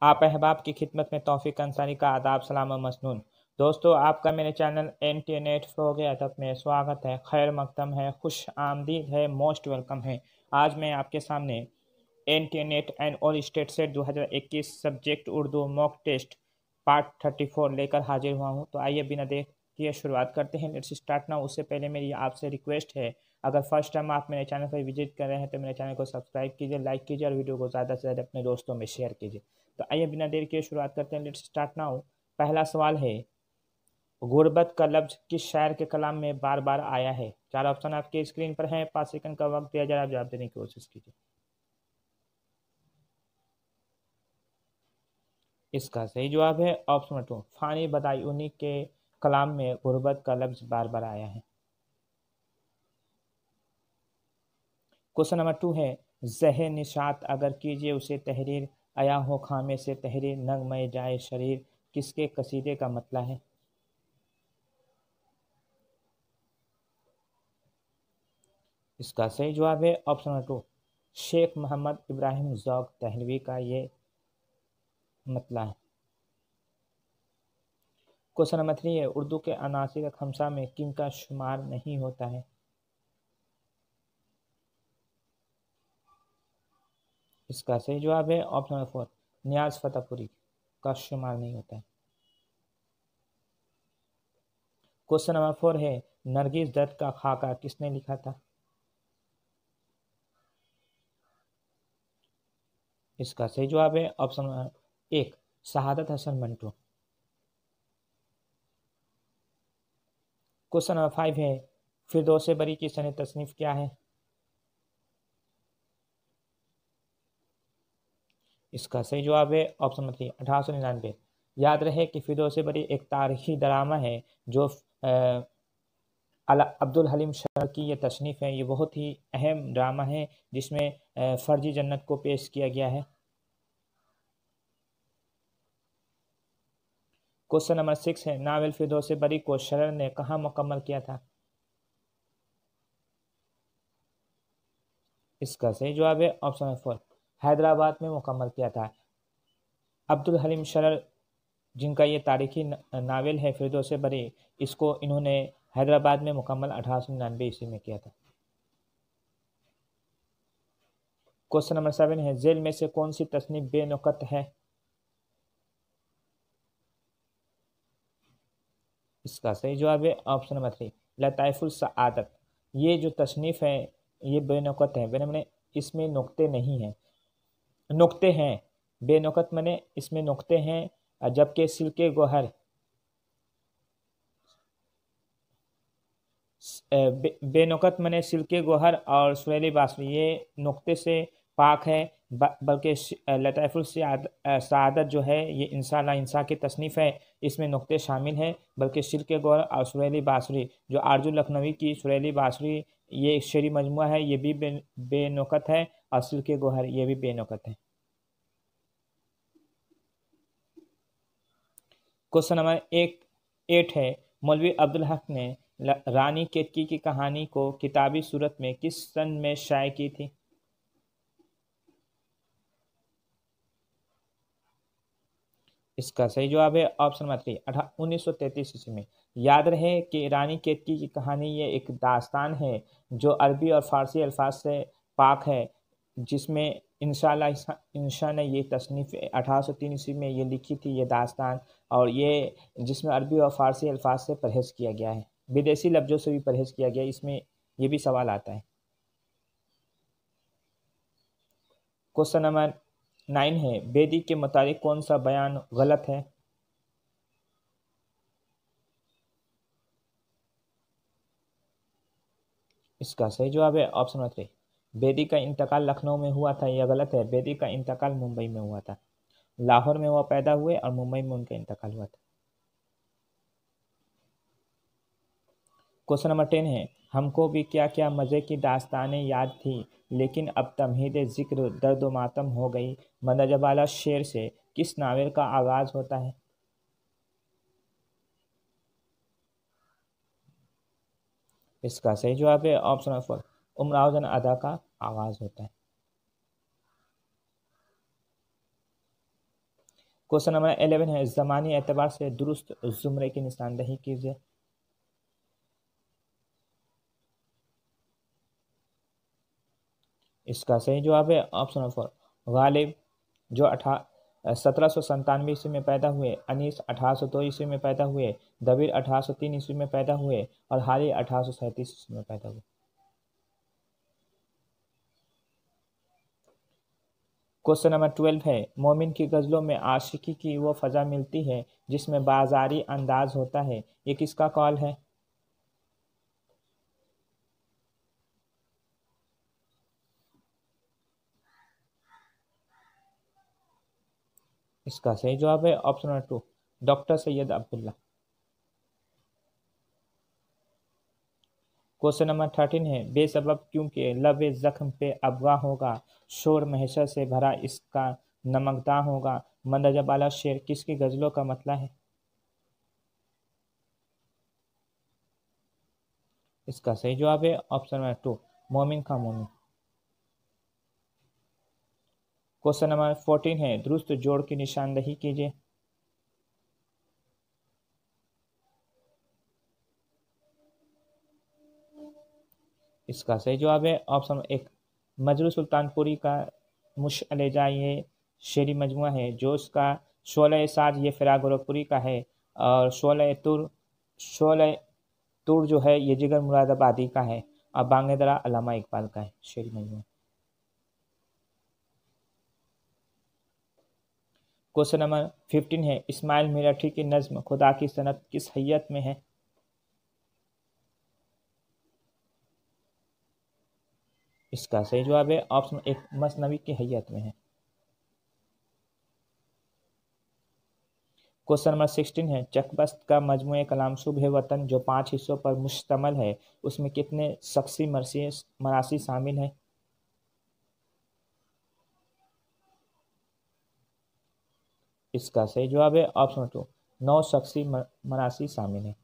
आप अहबाब की खिदमत में तौफीक अंसारी का आदाब सलाम व मसनून। दोस्तों, आपका मेरे चैनल इंटरनेट फ़रोग़ अदब में स्वागत है, खैर मक़दम है, खुश आमदीद है, मोस्ट वेलकम है। आज मैं आपके सामने इंटरनेट एंड और state set 2021 subject Urdu mock test part 34 लेकर हाजिर हुआ हूँ। तो आइए बिना देर किए शुरुआत करते हैं। Let's start now. उससे पहले मेरी आपसे रिक्वेस्ट है, अगर फर्स्ट टाइम आप मेरे चैनल पर विजिट कर रहे हैं तो मेरे चैनल को सब्सक्राइब कीजिए, लाइक कीजिए और वीडियो को ज़्यादा से ज़्यादा अपने दोस्तों में शेयर कीजिए। तो आइए बिना देर किए शुरुआत करते हैं। Let's start now. पहला सवाल है, गुर्बत का लफ्ज़ किस शायर के कलाम में बार बार आया है? चार ऑप्शन आपके स्क्रीन पर हैं। 5 सेकंड का वक्त दिया जाए, आप जवाब देने की कोशिश कीजिए। इसका सही जवाब है ऑप्शन नंबर 2, फ़ानी बदायूनी के कलाम में गुर्बत का लफ्ज़ बार बार आया है। क्वेश्चन नंबर 2 है, ज़हे निशात अगर कीजिए उसे तहरीर, आया हो खामे से तहरीर, नगमे जाए शरीर, किसके कसीदे का मतला है? इसका सही जवाब है ऑप्शन नंबर 2, शेख मोहम्मद इब्राहिम ज़ौक़ दहलवी का ये मतला है। क्वेश्चन नंबर 3 है, उर्दू के अनासिर खमसा में किन का शुमार नहीं होता है? इसका सही जवाब है ऑप्शन नंबर 4, नियाज़ फतेहपुरी का शुमार नहीं होता है। क्वेश्चन नंबर 4 है, नरगिस दत्त का खाका किसने लिखा था? इसका सही जवाब है ऑप्शन नंबर 1, शहादत हसन मंटो। क्वेश्चन नंबर 5 है, फिरदौस बरी की सन तसनीफ क्या है? इसका सही जवाब है ऑप्शन नंबर 3, 1899। याद रहे कि फिरदौस बरी एक तारीखी ड्रामा है जो अब्दुल हलीम शर्र की ये तसनीफ़ है। ये बहुत ही अहम ड्रामा है जिसमें फ़र्जी जन्नत को पेश किया गया है। क्वेश्चन नंबर 6 है, नावल फिरदौस बरी को शर्र ने कहाँ मुकम्मल किया था? इसका सही जवाब है ऑप्शन नंबर 4, हैदराबाद में मुकम्मल किया था। अब्दुल हलीम शर्र जिनका ये तारीखी नावल है फिरदौस बरी, इसको इन्होंने हैदराबाद में मुकम्मल 1899 ईस्वी में किया था। क्वेश्चन नंबर 7 है, जेल में से कौन सी तसनीफ बेनुकत है? इसका सही जवाब है ऑप्शन नंबर 3, लताइफुल सआदत। ये जो तसनीफ़ है ये बेनुकत है, मैंने इसमें नुक्ते नहीं हैं, नुक्ते हैं। बेनुकत मने इसमें नुक्ते हैं, जबकि सिल्के गोहर बेनुकत मने सिल्के गोहर और सुरीली बाँसुरी ये नुक्ते से पाक है। बल्कि लताइफुल सआदत जो है ये इंशाअल्लाह इंसा की तसनीफ़ है, इसमें नुक्ते शामिल हैं। बल्कि सिल्के गोहर और सुरीली बाँसुरी जो आरजू लखनवी की सुरीली बाँसुरी ये एक शेरी मजमूआ है, ये भी बेनुकत है और सिल्के गोहर ये भी बेनुकत है। क्वेश्चन नंबर 8 है, मौलवी अब्दुल हक ने रानी केतकी की कहानी को किताबी सूरत में किस सन में शाये की थी? इसका सही जवाब है ऑप्शन नंबर 3, 1933 ईस्वी में। याद रहे कि रानी केतकी की कहानी ये एक दास्तान है जो अरबी और फारसी अल्फाज से पाक है, जिसमें इंशाअल्लाह इंशा ने ये तसनीफ़ 1803 ईस्वी में ये लिखी थी ये दास्तान, और ये जिसमें अरबी और फारसी अल्फाज से परहेज़ किया गया है, विदेशी लफ्ज़ों से भी परहेज़ किया गया है। इसमें ये भी सवाल आता है। क्वेश्चन नंबर 9 है, बेदी के मुताबिक कौन सा बयान गलत है? इसका सही जवाब है ऑप्शन नंबर 3, बेदी का इंतकाल लखनऊ में हुआ था, यह गलत है। बेदी का इंतकाल मुंबई में हुआ था। लाहौर में वो पैदा हुए और मुंबई में उनका इंतकाल हुआ था। क्वेश्चन नंबर 10 है, हमको भी क्या क्या मज़े की दास्तानें याद थी लेकिन अब तमहीद ज़िक्र दर्द व मातम हो गई, मंदजबाला शेर से किस नावल का आगाज़ होता है? इसका सही जवाब है ऑप्शन नंबर 4, उमराव जन अदा का आगाज़ होता है। क्वेश्चन नंबर 11 है, ज़मानी एतबार से दुरुस्त ज़ुमरे की निशानदही कीजिए। इसका सही जवाब है ऑप्शन नंबर 4 गालिब, जो 1797 ईस्वी में पैदा हुए, अनीस 1802 ईस्वी में पैदा हुए, दबीर 1803 ईस्वी में पैदा हुए और हारी 1837 ईस्वी में पैदा हुए। क्वेश्चन नंबर 12 है, मोमिन की गज़लों में आशिकी की वो फ़ज़ा मिलती है जिसमें बाज़ारी अंदाज होता है, ये किसका कॉल है? इसका सही जवाब है option number 2 doctor Syed Abdullah. Question number 13 है, बेसबब क्योंकि लबे ज़ख्म पे अबवा होगा, शोर महशर से भरा इसका नमकदां होगा, मंदरजा बाला शेर किसकी गज़लों का मतला है? इसका सही जवाब है ऑप्शन नंबर 2 मोमिन का मोमिन। क्वेश्चन नंबर 14 है, दुरुस्त जोड़ की निशानदही कीजिए। इसका सही जवाब है ऑप्शन नंबर 1 मजरू सुल्तानपुरी का मुशअलेजा ये शेरी मजमुआ है, जो उसका शोले साज ये फिराक गोरखपुरी का है और शोले तुर जो है ये जिगर मुरादाबादी का है और बांगेदरा अल्लामा इकबाल का है शेरी मजमुआ। क्वेश्चन नंबर 15 है, इस्माइल मिराठी की नज़्म खुदा की सनत किस हैयत में है? इसका सही जवाब है ऑप्शन 1 मसनवी की हैयत में है। क्वेश्चन नंबर 16 है, चकबस्त का मजमूए कलाम सुबह वतन जो 5 हिस्सों पर मुश्तमल है, उसमें कितने शख्सी मरासी शामिल हैं? इसका सही जवाब है ऑप्शन 2 9 शख्सी मरासी शामिल हैं।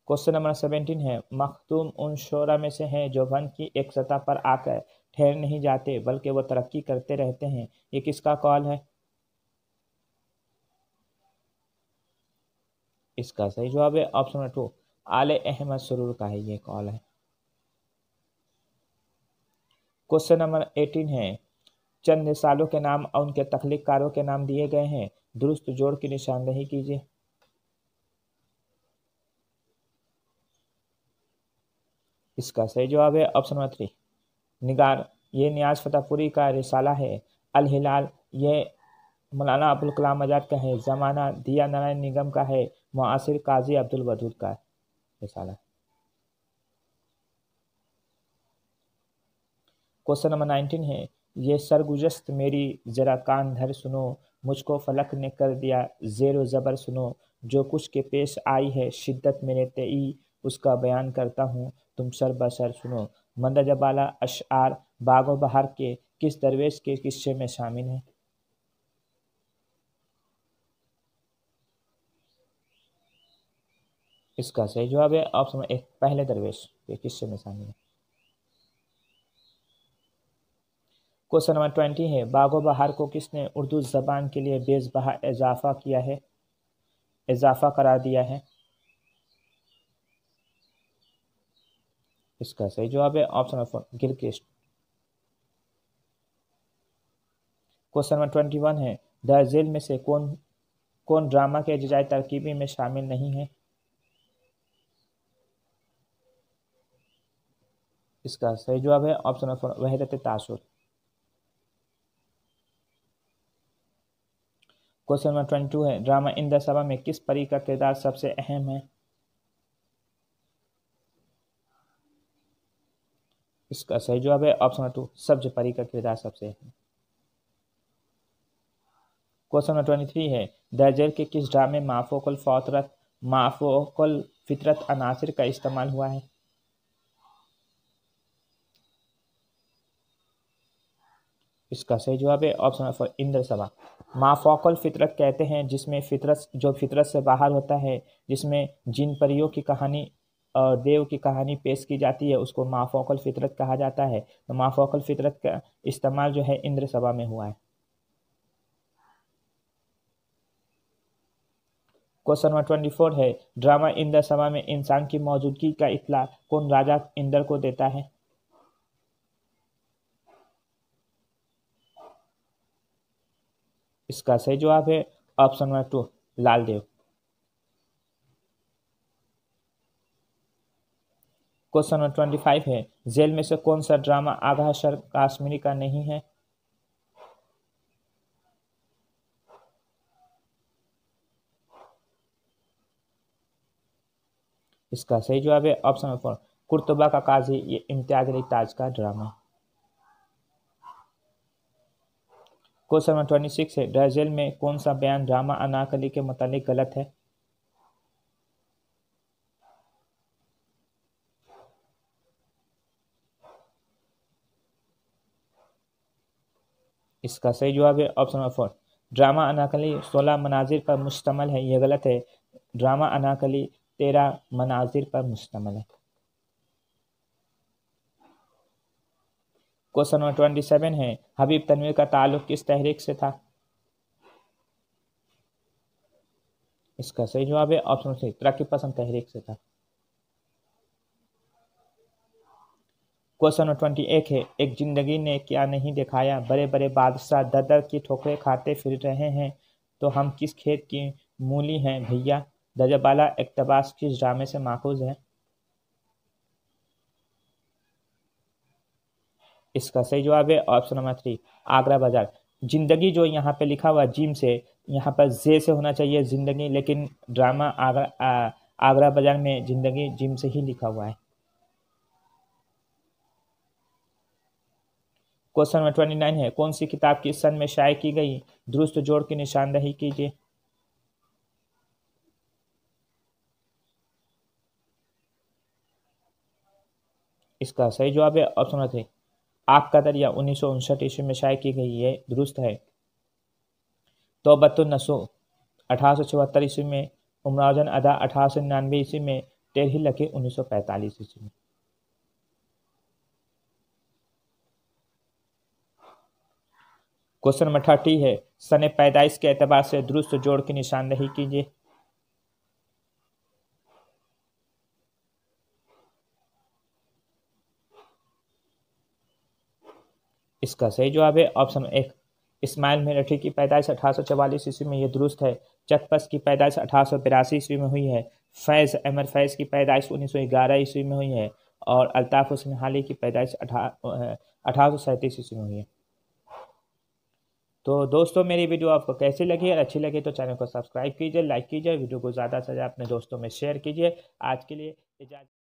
क्वेश्चन नंबर 17 है, मखदूम उन शोरा में से हैं जो वन की एक सतह पर आकर ठहर नहीं जाते बल्कि वो तरक्की करते रहते हैं, ये किसका कॉल है? इसका सही जवाब है ऑप्शन नंबर 2 आले अहमद सुरूर का है ये कॉल है। क्वेश्चन नंबर 18 है, चंद सालों के नाम और उनके तख्लीककारों के नाम दिए गए हैं, दुरुस्त जोड़ की निशानदही कीजिए। इसका सही जवाब है ऑप्शन नंबर 3 निगार, ये नियाज फतेहपुरी का रिसाला है। अल हिलाल, ये मौलाना अबुल कलाम आज़ाद का है। ज़माना, दिया नारायण निगम का है। मुआसिर, काजी अब्दुल वदूद का रिसाला। क्वेश्चन नंबर 19 है, ये सरगुजश्त मेरी ज़रा कान धर सुनो, मुझको फलक ने कर दिया ज़ेर ज़बर सुनो, जो कुछ के पेश आई है शिद्दत मेरे तेई, उसका बयान करता हूँ तुम सर बसर सुनो। मंदरजा बाला अशआर बागो बहार के किस दरवेश के किस्से में शामिल है? इसका सही जवाब है ऑप्शन 1 पहले दरवेश के किस्से में शामिल है। क्वेश्चन नंबर 20 है, बागो बहार को किसने उर्दू ज़बान के लिए बेज़बहा इजाफ़ा किया है, इजाफ़ा करार दिया है? इसका सही जवाब है option number 4 Gilchrist. Question number 21 है, द झेल में से कौन कौन ड्रामा के अज्जाए तरकीबी में शामिल नहीं है? इसका सही जवाब है ऑप्शन नंबर 4 वहदत तासुर। क्वेश्चन नंबर 22 है, ड्रामा इंद्र सभा में किस परी का किरदार सबसे अहम है? इसका सही जवाब है ऑप्शन नंबर 2 सब्ज परी का किरदार सबसे अहम है। क्वेश्चन नंबर 23 है, द जेल के किस ड्रामे माफ़ोकुल फितरत अनासिर का इस्तेमाल हुआ है? इसका सही जवाब है ऑप्शन नंबर 4 इंद्र सभा। माफ़ोकुल फितरत कहते हैं जिसमें फितरत से बाहर होता है, जिसमें जिन परियों की कहानी और देव की कहानी पेश की जाती है, उसको माफ़ोकुल फितरत कहा जाता है। तो माफ़ोकुल फितरत का इस्तेमाल जो है इंद्र सभा में हुआ है। क्वेश्चन नंबर 24 है, ड्रामा इंद्र सभा में इंसान की मौजूदगी का इत्तला कौन राजा इंद्र को देता है? इसका सही जवाब है option number 2, Laldev. Question number 25 है, जेल में से कौन सा ड्रामा आगा सर काश्मीरी का नहीं है? इसका सही जवाब है ऑप्शन नंबर 4, कुर्तबा का काजी, ये इम्तियाज अली ताज का ड्रामा। क्वेश्चन नंबर 26 है, ड्राजेल में कौन सा बयान ड्रामा अनारकली के मुतालिक गलत है? इसका सही जवाब है ऑप्शन नंबर 4, ड्रामा अनारकली 16 मनाजिर पर मुश्तमल है, यह गलत है। ड्रामा अनारकली 13 मनाजिर पर मुश्तमल है। क्वेश्चन नंबर 27 है, हबीब तनवीर का ताल्लुक किस तहरीक से था? इसका सही जवाब है ऑप्शन सी, तरक्की पसंद तहरीक से था। क्वेश्चन नंबर 28 है, एक जिंदगी ने क्या नहीं दिखाया, बड़े बड़े बादशाह दर दर की ठोकरें खाते फिर रहे हैं, तो हम किस खेत की मूली हैं भैया? दजबाला इक़्तिबास किस ड्रामे से माखूज है? इसका सही जवाब है ऑप्शन नंबर 3, आगरा बाजार। जिंदगी जो यहाँ पे लिखा हुआ जिम से, यहाँ पर जे से होना चाहिए जिंदगी, लेकिन ड्रामा आगरा बाजार में जिंदगी जिम से ही लिखा हुआ है। क्वेश्चन नंबर 29 है, कौन सी किताब किस सन में शाये की गई? दुरुस्त जोड़ की निशानदही कीजिए। इसका सही जवाब है ऑप्शन नंबर 3, आग का दरिया 1959 ईस्वी में शाये की गई, ये दुरुस्त है। तौबतुन नसूह 1874 ईस्वी में, उमराजन अदा 1899 ईस्वी में, टेरही लकी 1945 ईस्वी में। क्वेश्चन नंबर 30 है, सने पैदाइश के एतबार से दुरुस्त जोड़ की निशानदही कीजिए। इसका सही जवाब है ऑप्शन 1, इस्माइल मेरठी की पैदाइश 1844 ईस्वी में, ये दुरुस्त है। चकपस की पैदाइश 1882 ईस्वी में हुई है। फैज़ अहमद फैज़ की पैदाइश 1911 ईस्वी में हुई है। और अल्ताफ़ हुसैन हाली की पैदाइश 1837 ईस्वी में हुई है। तो दोस्तों, मेरी वीडियो आपको कैसी लगी? और अच्छी लगी तो चैनल को सब्सक्राइब कीजिए, लाइक कीजिए, वीडियो को ज़्यादा से ज़्यादा अपने दोस्तों में शेयर कीजिए। आज के लिए इजाज़त।